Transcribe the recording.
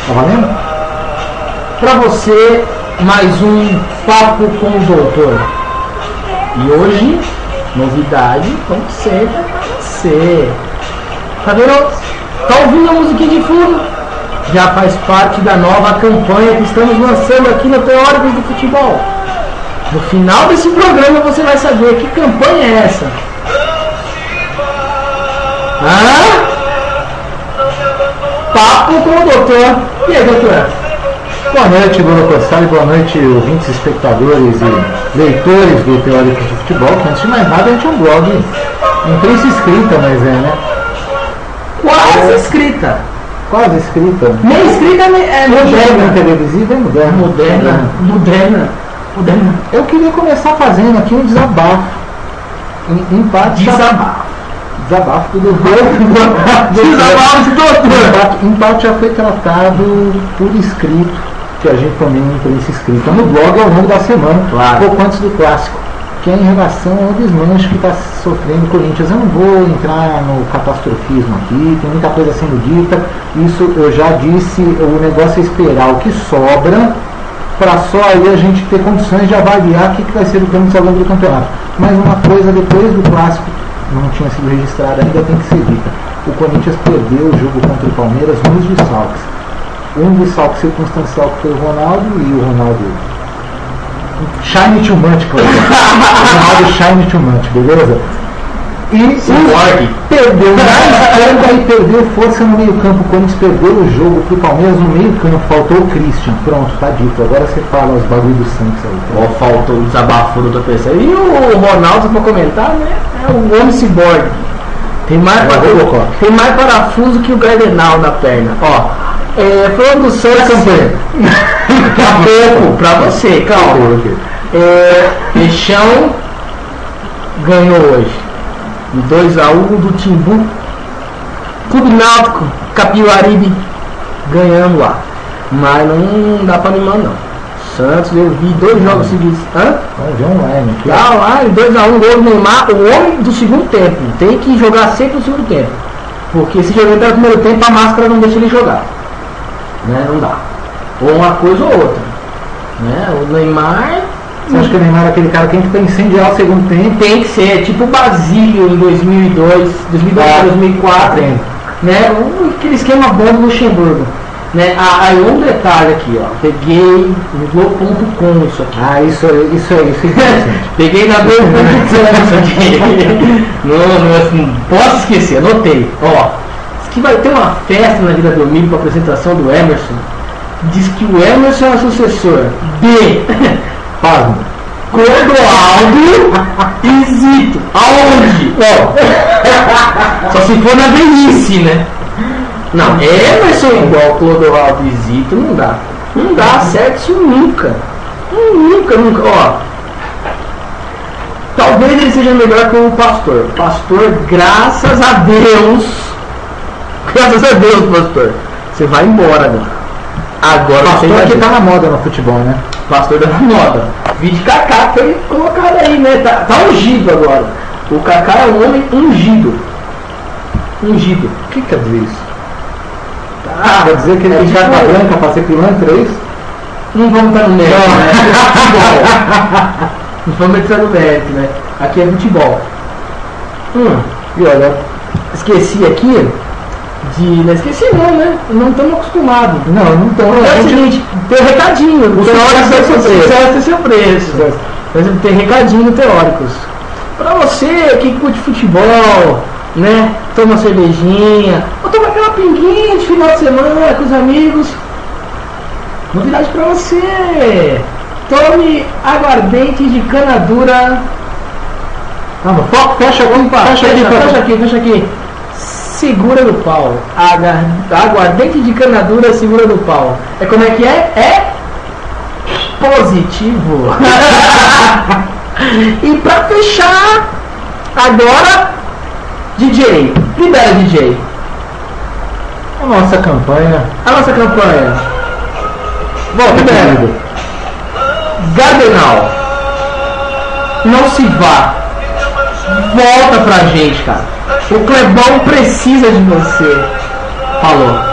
Tá valendo? Pra você, mais um Papo com o Doutor. E hoje, novidade, como sempre, pra você. Tá vendo? Tá ouvindo a musiquinha de fundo? Já faz parte da nova campanha que estamos lançando aqui no Teóricos do Futebol. No final desse programa você vai saber que campanha é essa. Papo com o Doutor. E aí, doutor? Boa noite, Bruno Cossari, boa noite, ouvintes, espectadores e leitores do Teóricos do Futebol, que antes de mais nada a gente é um blog, imprensa escrita, mas né? Quase escrita. Quase escrita. Nem escrita é Moderna, televisiva é moderna. Moderna. Eu queria começar fazendo aqui um desabafo. Em parte. Desabafo do doutor. Desabafo do doutor. Em parte já foi tratado por escrito, que a gente também imprensa escrita no blog ao longo da semana, claro. Pouco antes do clássico, que é em relação ao desmanche que está sofrendo o Corinthians. Eu não vou entrar no catastrofismo aqui, tem muita coisa sendo dita, isso eu já disse, o negócio é esperar o que sobra, para só aí a gente ter condições de avaliar o que vai ser do Corinthians ao longo do campeonato. Mas uma coisa, depois do clássico, não tinha sido registrada ainda, tem que ser dita. O Corinthians perdeu o jogo contra o Palmeiras nos desfalques. Um desfalque circunstancial que foi o Ronaldo, e o Ronaldo shine too much, claro. O Ronaldo shine too much, beleza? E perdeu na esquerda e perdeu força no meio campo. O Corinthians perdeu o jogo pro Palmeiras no meio campo. Faltou o Christian. Pronto, tá dito. Agora você fala os bagulho do Santos aí. Tá? Faltou o desabafo do PC. E o Ronaldo, pra comentar, né? É o homem ciborgue. Tem mais parafuso que o Gardenal na perna. Falando do Santos. Daqui a pouco, pra você, calma. Peixão ganhou hoje. 2-1 do Timbu. Clube Náutico, Capivari ganhando lá. Mas não dá pra animar não. Santos, eu vi 2 jogos seguidos. Vamos ver online aqui. Tá lá, 2-1, gol do Neymar, o homem do segundo tempo. Tem que jogar sempre no segundo tempo. Porque se jogar no primeiro tempo, a máscara não deixa ele jogar. Né? Não dá. Ou uma coisa ou outra. Né? O Neymar. Você acha que o Neymar é aquele cara que tem que incendiar o segundo tempo? Tem que ser, tipo o Basílio em 2002 para 2004. Né? Aquele esquema bom do Luxemburgo. Né? Aí um detalhe aqui, peguei no Globo.com isso aqui. Isso é peguei na Globo.com isso aqui. Não posso esquecer, anotei. Diz que vai ter uma festa na Vila Belmiro para apresentação do Emerson. Diz que o Emerson é o sucessor de Clodoaldo e Zito. Aonde? Só se for na velhice, né? Não, Emerson igual Clodoaldo e Zito não dá. Não dá certo isso nunca. Nunca. Talvez ele seja melhor que o Pastor. Pastor, graças a Deus, Pastor, você vai embora agora. Pastor você que tá na moda no futebol, né? Pastor da moda. Vídeo Kaká foi colocado aí, né? Tá ungido agora. O Kaká é um homem ungido. O que quer dizer isso? Quer dizer que ele tem carta branca para ser pilantra, é isso? Não vamos estar no mérito, né? Não vamos entrar no mérito, né? Aqui é futebol. E olha, esqueci aqui não esqueci não, né? Não estamos acostumados. Não estamos. É o seguinte, tem um recadinho. O Teóricos vai ter surpresa. Tem recadinho Teóricos. Pra você que curte futebol, né? Toma cervejinha, ou toma aquela pinguinha de final de semana com os amigos. Novidade pra você. Tome aguardente de cana dura. Fecha aqui. Segura do pau. Aguardente de cana dura, segura do pau. Como é que é? É positivo. E pra fechar, agora, DJ. Libera, DJ. A nossa campanha. Volta, querido. Gardenal. Não se vá. Volta pra gente, cara. O Clebão precisa de você. Falou.